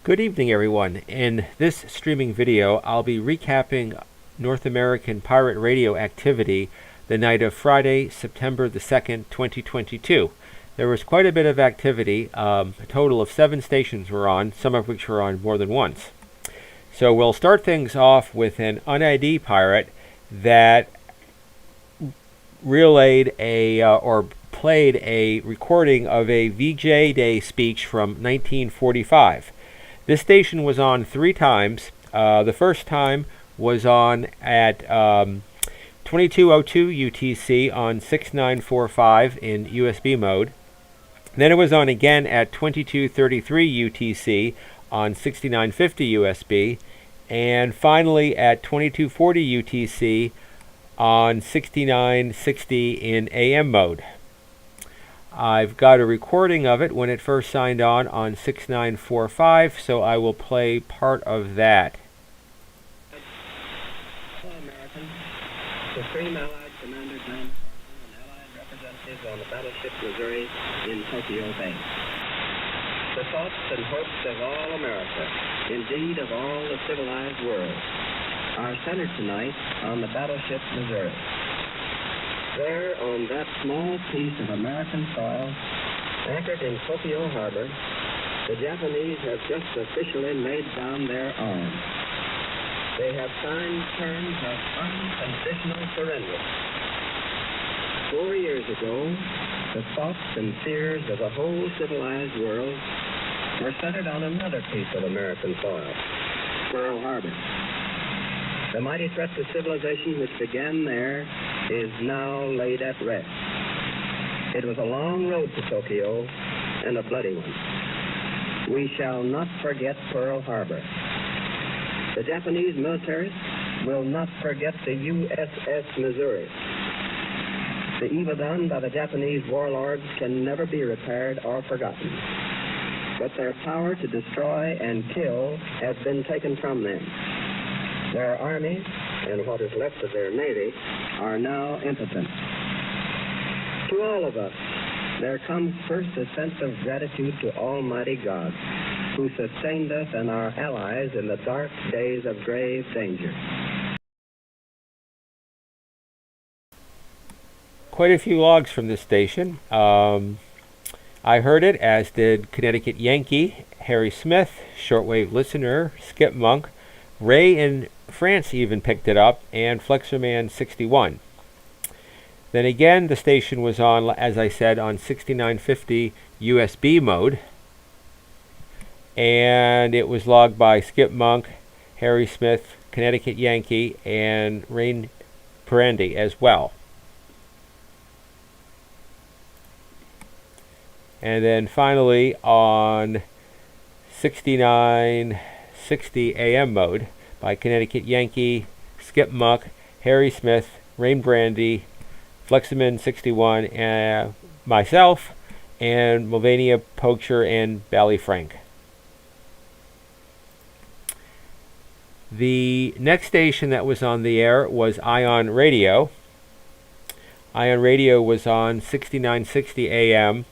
Good evening, everyone. In this streaming video, I'll be recapping North American pirate radio activity the night of Friday, September the 2nd, 2022. There was quite a bit of activity. A total of 7 stations were on, some of which were on more than once. So we'll start things off with an un-ID pirate that relayed or played a recording of a VJ Day speech from 1945. This station was on 3 times. The first time was on at 2202 UTC on 6945 in USB mode. Then it was on again at 2233 UTC on 6950 USB. And finally at 2240 UTC on 6960 in AM mode. I've got a recording of it when it first signed on 6945, so I will play part of that. Hello, Americans. Supreme Allied Commander John and Allied representatives on the battleship Missouri in Tokyo Bay. The thoughts and hopes of all America, indeed of all the civilized world, are centered tonight on the battleship Missouri. There, on that small piece of American soil, anchored in Tokyo Harbor, the Japanese have just officially laid down their arms. They have signed terms of unconditional surrender. 4 years ago, the thoughts and fears of the whole civilized world were centered on another piece of American soil, Pearl Harbor. The mighty threat to civilization which began there is now laid at rest. It was a long road to Tokyo and a bloody one. We shall not forget Pearl Harbor. The Japanese militarists will not forget the USS Missouri. The evil done by the Japanese warlords can never be repaired or forgotten. But their power to destroy and kill has been taken from them. Their armies, and what is left of their navy, are now impotent. To all of us, there comes first a sense of gratitude to Almighty God, who sustained us and our allies in the dark days of grave danger. Quite a few logs from this station. I heard it, as did Connecticut Yankee, Harry Smith, shortwave listener, Skip Monk, Ray in France even picked it up, and Flexerman 61. Then again, the station was on, as I said, on 6950 USB mode, and it was logged by Skip Monk, Harry Smith, Connecticut Yankee, and Rain Perendi as well. And then finally on 6960 AM mode by Connecticut Yankee, Skip Monk, Harry Smith, Rain Brandy, Flexaman 61, and myself, and Mulvania Poacher and Bally Frank. The next station that was on the air was Ion Radio. Ion Radio was on 6960 AM,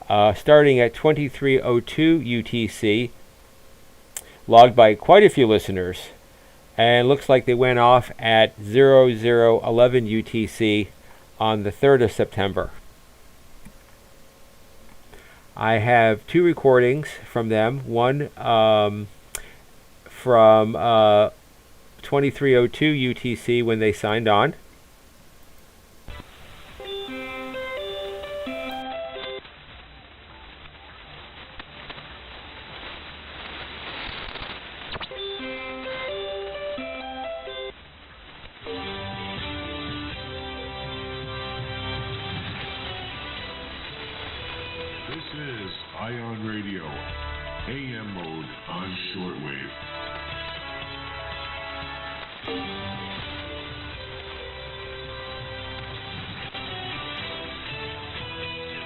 starting at 2302 UTC, logged by quite a few listeners, and looks like they went off at 0011 UTC on the 3rd of September. I have 2 recordings from them, one from 2302 UTC when they signed on. This is Ion Radio, AM mode on shortwave.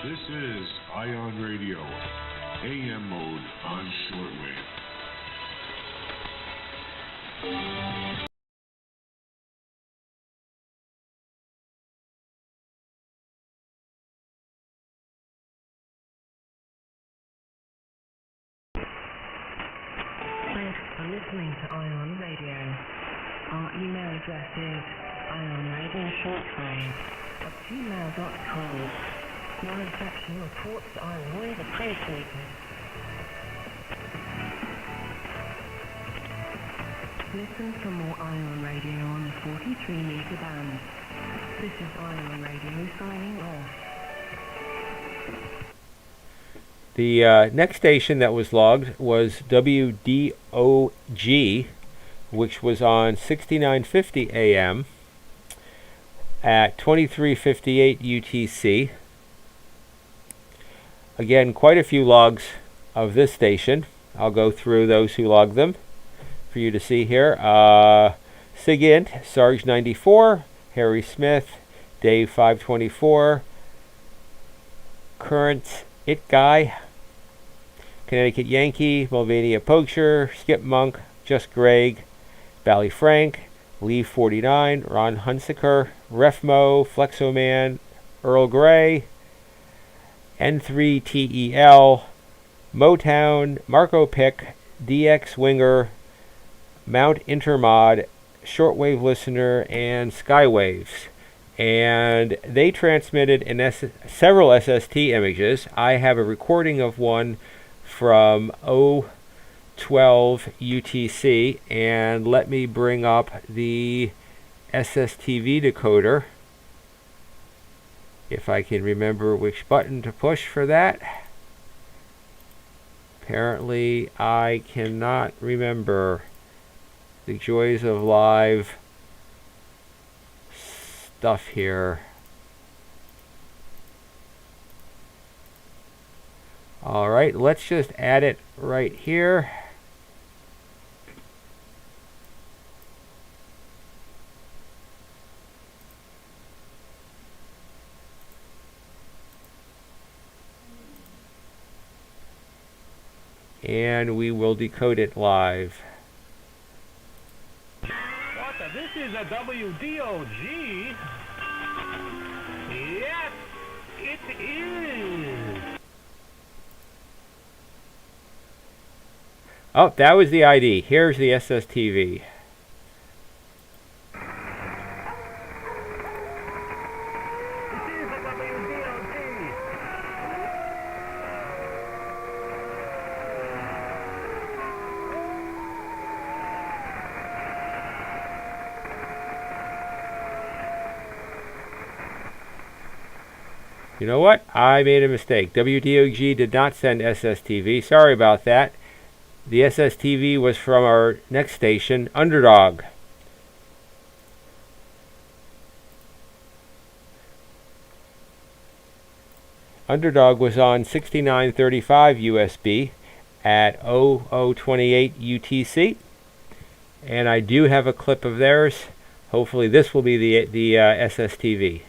This is Ion Radio, AM mode on shortwave. listening to Ion Radio. Our email address is ionradioshortwave@gmail.com. Your reception reports are always appreciated. Listen for more Ion Radio on the 43-meter band. This is Ion Radio signing off. The next station that was logged was WDOG, which was on 6950 AM at 2358 UTC. Again, quite a few logs of this station. I'll go through those who logged them for you to see here. SIGINT, Sarge 94, Harry Smith, Dave 524, Current It Guy, Connecticut Yankee, Mulvania Poacher, Skip Monk, Just Greg, Bally Frank, Lee 49, Ron Hunsaker, Refmo, Flexoman, Earl Grey, N3TEL, Motown, Marco Pick, DX Winger, Mount Intermod, Shortwave Listener, and Skywaves. And they transmitted several SST images. I have a recording of one from 012 UTC, and let me bring up the SSTV decoder if I can remember which button to push for that. Apparently I cannot remember. The joys of live stuff here. Alright, let's just add it right here. And we will decode it live. This is a WDOG. Yes, it is. Oh, that was the ID. Here's the SSTV. You know what? I made a mistake. WDOG did not send SSTV. Sorry about that. The SSTV was from our next station, Underdog. Underdog was on 6935 USB at 0028 UTC. And I do have a clip of theirs. Hopefully this will be the SSTV.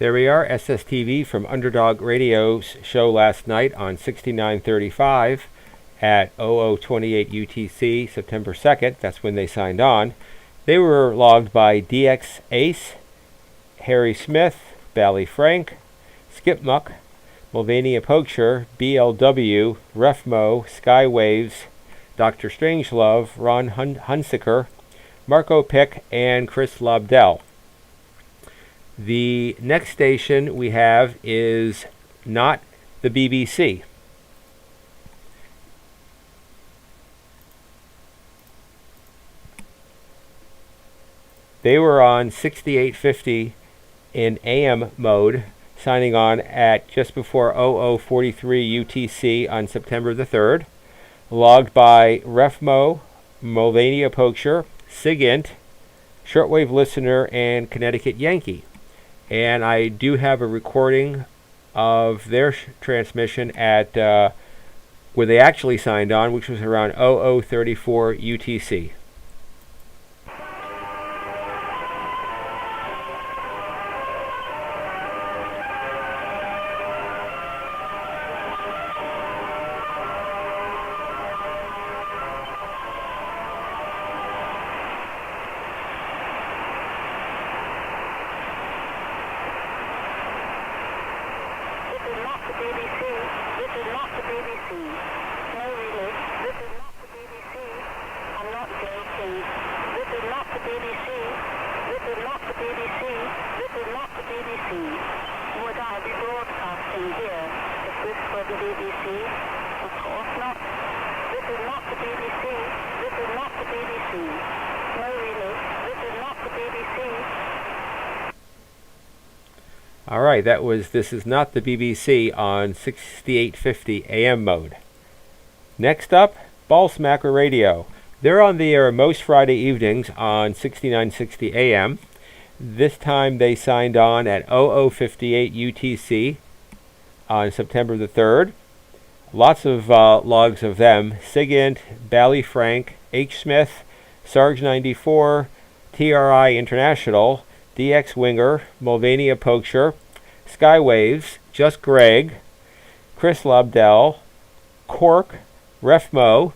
There we are, SSTV from Underdog Radio's show last night on 6935 at 0028 UTC, September 2nd. That's when they signed on. They were logged by DX Ace, Harry Smith, Bally Frank, Skip Muck, Mulvania Poacher, BLW, Refmo, Skywaves, Dr. Strangelove, Ron Hunsiker, Marco Pick, and Chris Lobdell. The next station we have is not the BBC. They were on 6850 in AM mode, signing on at just before 0043 UTC on September the 3rd. Logged by Refmo, Mulvania Poacher, SIGINT, Shortwave Listener, and Connecticut Yankee. And I do have a recording of their transmission at where they actually signed on, which was around 0034 UTC. Alright, that was This Is Not the BBC on 6850 AM mode. Next up, Ballsmacker Radio. They're on the air most Friday evenings on 6960 AM. This time they signed on at 0058 UTC on September the 3rd. Lots of logs of them. SIGINT, Bally Frank, H. Smith, Sarge 94, TRI International, DX Winger, Mulvania Poacher, Skywaves, Just Greg, Chris Lobdell, Cork, Refmo,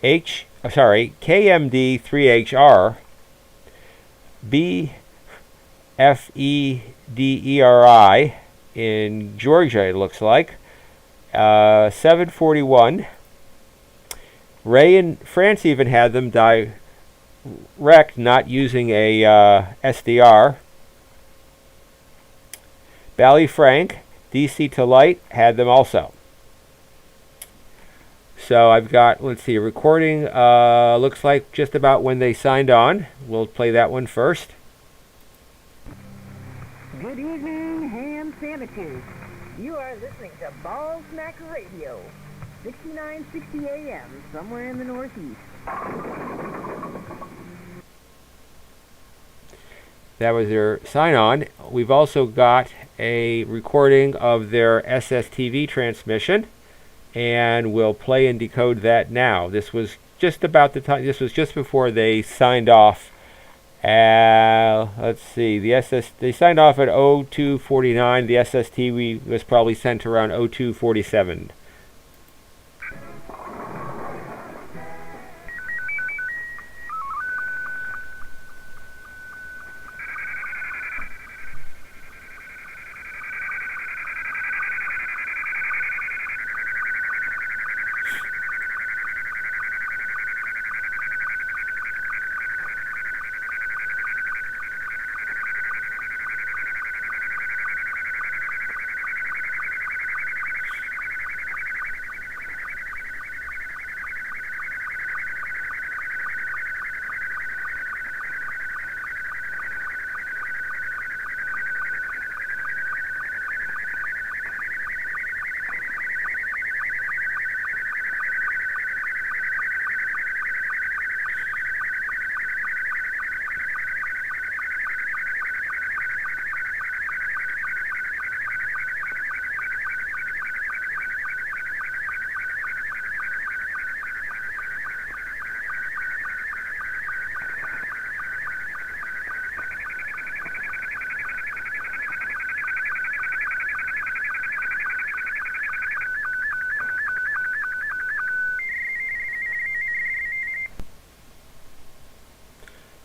KMD 3HR, BFEDERI in Georgia, it looks like, 741. Ray and France even had them direct, not using a SDR. Bally Frank, DC to Light, had them also. So I've got, let's see, a recording, looks like just about when they signed on. We'll play that one first. Good evening, ham sandwiches. You are listening to Ballsmacker Radio, 6960 AM, somewhere in the Northeast. That was their sign-on. We've also got a recording of their SSTV transmission, and we'll play and decode that now. This was just about the time. This was just before they signed off. Let's see. They signed off at 0249. The SSTV was probably sent around 0247.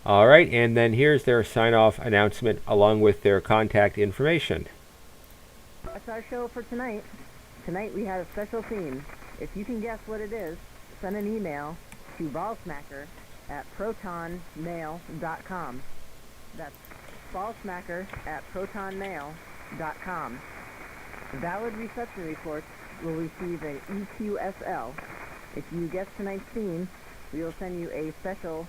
All right, and then here's their sign-off announcement along with their contact information. That's our show for tonight. Tonight we have a special theme. If you can guess what it is, send an email to ballsmacker@protonmail.com. That's ballsmacker@protonmail.com. Valid reception reports will receive an EQSL. If you guess tonight's theme, we will send you a special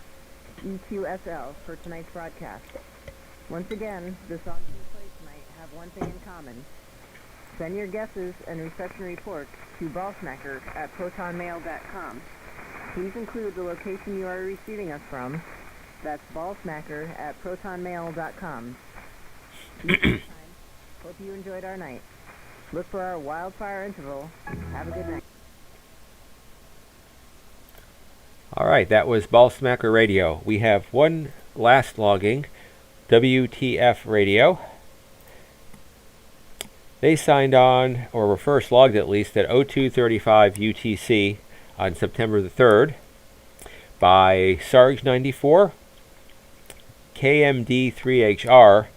EQSL for tonight's broadcast. Once again, the songs we play tonight have one thing in common. Send your guesses and reception reports to ballsmacker@protonmail.com. Please include the location you are receiving us from. That's ballsmacker@protonmail.com. Hope you enjoyed our night. Look for our wildfire interval. Have a good night. All right, that was Ballsmacker Radio. We have one last logging, WTF Radio. They signed on, or were first logged at least, at 0235 UTC on September the 3rd by Sarge 94, KMD3HR,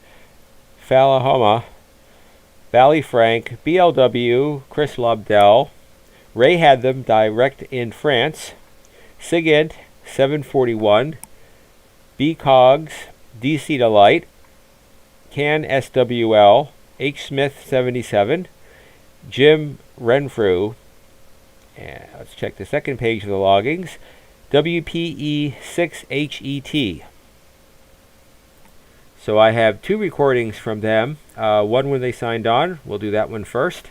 Falahoma, Valley Frank, BLW, Chris Lobdell, Ray had them direct in France, SIGINT 741, BCOGS, DC Delight, Can SWL, H. Smith 77, Jim Renfrew, and let's check the second page of the loggings, WPE 6HET. So I have two recordings from them, one when they signed on. We'll do that one first.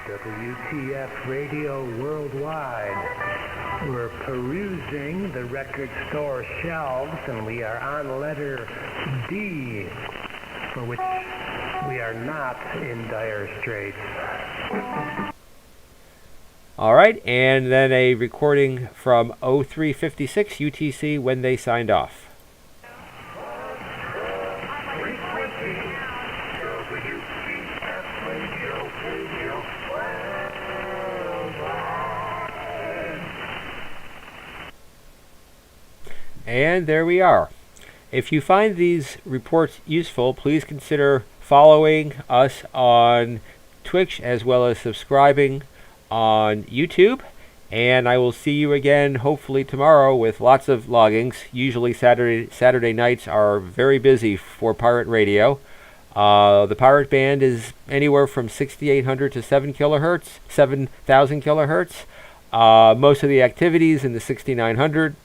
WTF Radio Worldwide. We're perusing the record store shelves, and we are on letter D, for which we are not in dire straits. All right, and then a recording from 0356 UTC when they signed off. And there we are. If you find these reports useful, please consider following us on Twitch as well as subscribing on YouTube. And I will see you again hopefully tomorrow with lots of loggings. Usually Saturday nights are very busy for pirate radio. The pirate band is anywhere from 6,800 to 7,000 kilohertz. Most of the activities in the 6,900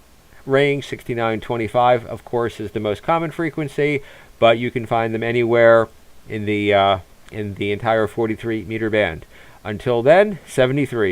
range. 6925, of course, is the most common frequency, but you can find them anywhere in the entire 43 meter band. Until then, 73.